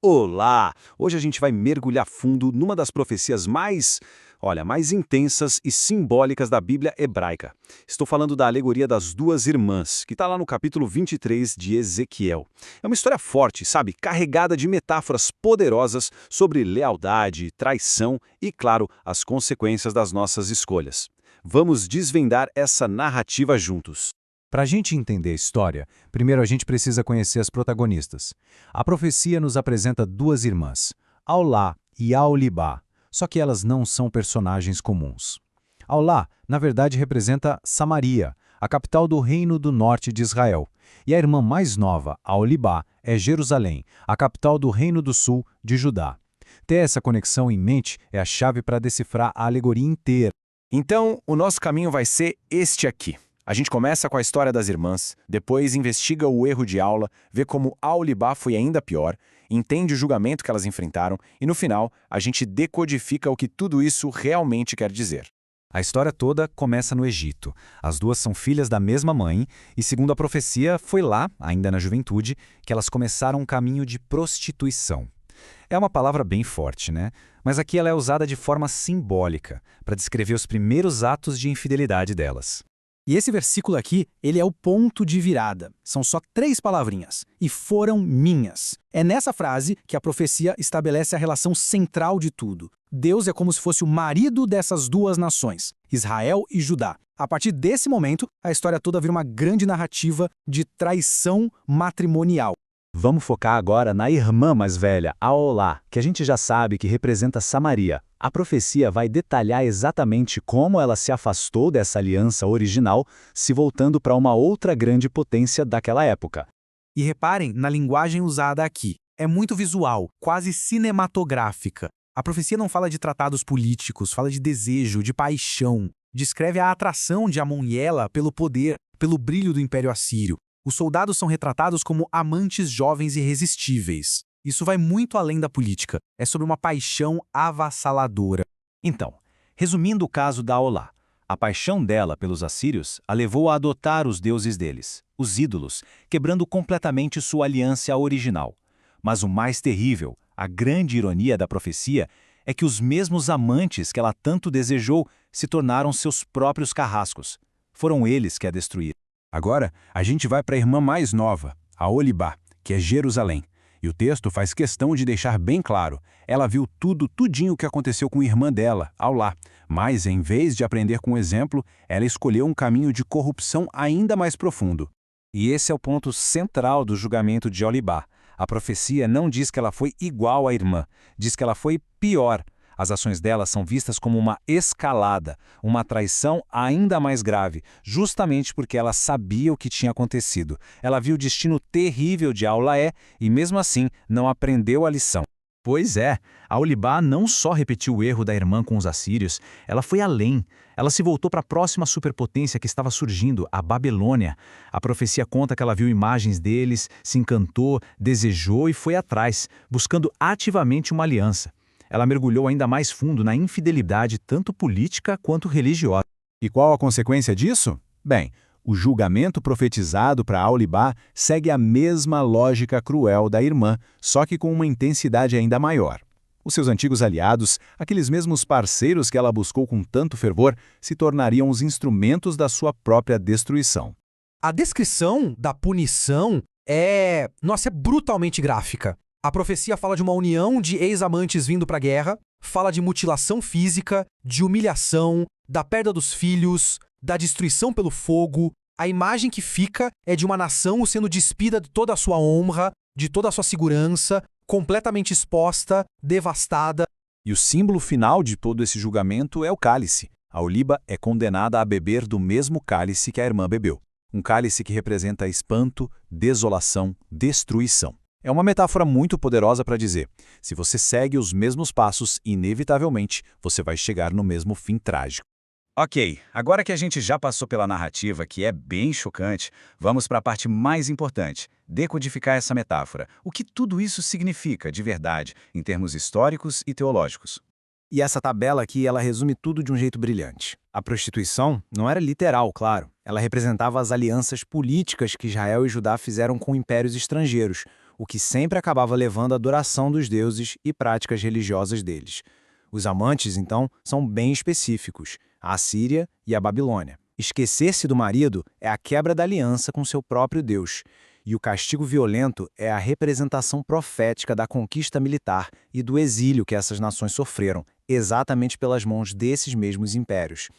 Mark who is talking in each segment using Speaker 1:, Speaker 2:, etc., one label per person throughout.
Speaker 1: Olá! Hoje a gente vai mergulhar fundo numa das profecias mais intensas e simbólicas da Bíblia hebraica. Estou falando da alegoria das duas irmãs, que está lá no capítulo 23 de Ezequiel. É uma história forte, sabe? Carregada de metáforas poderosas sobre lealdade, traição e, claro, as consequências das nossas escolhas. Vamos desvendar essa narrativa juntos.
Speaker 2: Para a gente entender a história, primeiro a gente precisa conhecer as protagonistas. A profecia nos apresenta duas irmãs, Aulá e Aholibá, só que elas não são personagens comuns. Aulá, na verdade, representa Samaria, a capital do Reino do Norte de Israel, e a irmã mais nova, Aholibá, é Jerusalém, a capital do Reino do Sul de Judá. Ter essa conexão em mente é a chave para decifrar a alegoria inteira.
Speaker 3: Então, o nosso caminho vai ser este aqui. A gente começa com a história das irmãs, depois investiga o erro de Aula, vê como Aholibá foi ainda pior, entende o julgamento que elas enfrentaram e, no final, a gente decodifica o que tudo isso realmente quer dizer.
Speaker 2: A história toda começa no Egito. As duas são filhas da mesma mãe e, segundo a profecia, foi lá, ainda na juventude, que elas começaram um caminho de prostituição. É uma palavra bem forte, né? Mas aqui ela é usada de forma simbólica, para descrever os primeiros atos de infidelidade delas.
Speaker 4: E esse versículo aqui, ele é o ponto de virada. São só 3 palavrinhas. E foram minhas. É nessa frase que a profecia estabelece a relação central de tudo. Deus é como se fosse o marido dessas duas nações, Israel e Judá. A partir desse momento, a história toda vira uma grande narrativa de traição matrimonial.
Speaker 2: Vamos focar agora na irmã mais velha, Aholá, que a gente já sabe que representa Samaria. A profecia vai detalhar exatamente como ela se afastou dessa aliança original, se voltando para uma outra grande potência daquela época.
Speaker 4: E reparem na linguagem usada aqui. É muito visual, quase cinematográfica. A profecia não fala de tratados políticos, fala de desejo, de paixão. Descreve a atração de Amon e ela pelo poder, pelo brilho do Império Assírio. Os soldados são retratados como amantes jovens irresistíveis. Isso vai muito além da política. É sobre uma paixão avassaladora.
Speaker 2: Então, resumindo o caso da Aholá, a paixão dela pelos assírios a levou a adotar os deuses deles, os ídolos, quebrando completamente sua aliança original. Mas o mais terrível, a grande ironia da profecia, é que os mesmos amantes que ela tanto desejou se tornaram seus próprios carrascos. Foram eles que a destruíram.
Speaker 5: Agora, a gente vai para a irmã mais nova, a Aholibá, que é Jerusalém. E o texto faz questão de deixar bem claro, ela viu tudinho o que aconteceu com a irmã dela, Aulá. Mas, em vez de aprender com o exemplo, ela escolheu um caminho de corrupção ainda mais profundo.
Speaker 2: E esse é o ponto central do julgamento de Aholibá. A profecia não diz que ela foi igual à irmã, diz que ela foi pior. As ações dela são vistas como uma escalada, uma traição ainda mais grave, justamente porque ela sabia o que tinha acontecido. Ela viu o destino terrível de Aulaé e, mesmo assim, não aprendeu a lição.
Speaker 6: Pois é, Aholibá não só repetiu o erro da irmã com os assírios, ela foi além. Ela se voltou para a próxima superpotência que estava surgindo, a Babilônia. A profecia conta que ela viu imagens deles, se encantou, desejou e foi atrás, buscando ativamente uma aliança. Ela mergulhou ainda mais fundo na infidelidade tanto política quanto religiosa.
Speaker 5: E qual a consequência disso? Bem, o julgamento profetizado para Aholibá segue a mesma lógica cruel da irmã, só que com uma intensidade ainda maior. Os seus antigos aliados, aqueles mesmos parceiros que ela buscou com tanto fervor, se tornariam os instrumentos da sua própria destruição.
Speaker 4: A descrição da punição é brutalmente gráfica. A profecia fala de uma união de ex-amantes vindo para a guerra, fala de mutilação física, de humilhação, da perda dos filhos, da destruição pelo fogo. A imagem que fica é de uma nação sendo despida de toda a sua honra, de toda a sua segurança, completamente exposta, devastada.
Speaker 5: E o símbolo final de todo esse julgamento é o cálice. Aholibá é condenada a beber do mesmo cálice que a irmã bebeu. Um cálice que representa espanto, desolação, destruição. É uma metáfora muito poderosa para dizer, se você segue os mesmos passos, inevitavelmente, você vai chegar no mesmo fim trágico.
Speaker 1: Ok, agora que a gente já passou pela narrativa, que é bem chocante, vamos para a parte mais importante, decodificar essa metáfora. O que tudo isso significa, de verdade, em termos históricos e teológicos.
Speaker 4: E essa tabela aqui, ela resume tudo de um jeito brilhante. A prostituição não era literal, claro. Ela representava as alianças políticas que Israel e Judá fizeram com impérios estrangeiros.
Speaker 3: o que sempre acabava levando à adoração dos deuses e práticas religiosas deles. Os amantes, então, são bem específicos, a Assíria e a Babilônia. Esquecer-se do marido é a quebra da aliança com seu próprio Deus, e o castigo violento é a representação profética da conquista militar e do exílio que essas nações sofreram, exatamente pelas mãos desses mesmos impérios.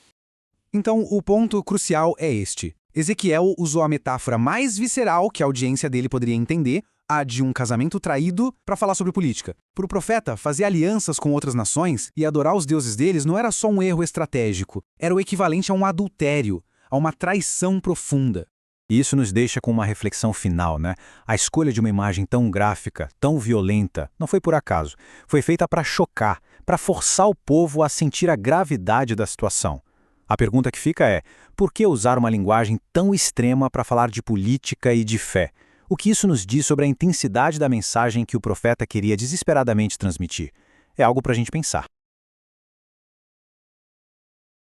Speaker 4: Então, o ponto crucial é este. Ezequiel usou a metáfora mais visceral que a audiência dele poderia entender, a de um casamento traído, para falar sobre política. Para o profeta, fazer alianças com outras nações e adorar os deuses deles não era só um erro estratégico, era o equivalente a um adultério, a uma traição profunda.
Speaker 5: E isso nos deixa com uma reflexão final, né? A escolha de uma imagem tão gráfica, tão violenta, não foi por acaso. Foi feita para chocar, para forçar o povo a sentir a gravidade da situação. A pergunta que fica é, por que usar uma linguagem tão extrema para falar de política e de fé? O que isso nos diz sobre a intensidade da mensagem que o profeta queria desesperadamente transmitir? É algo para a gente pensar.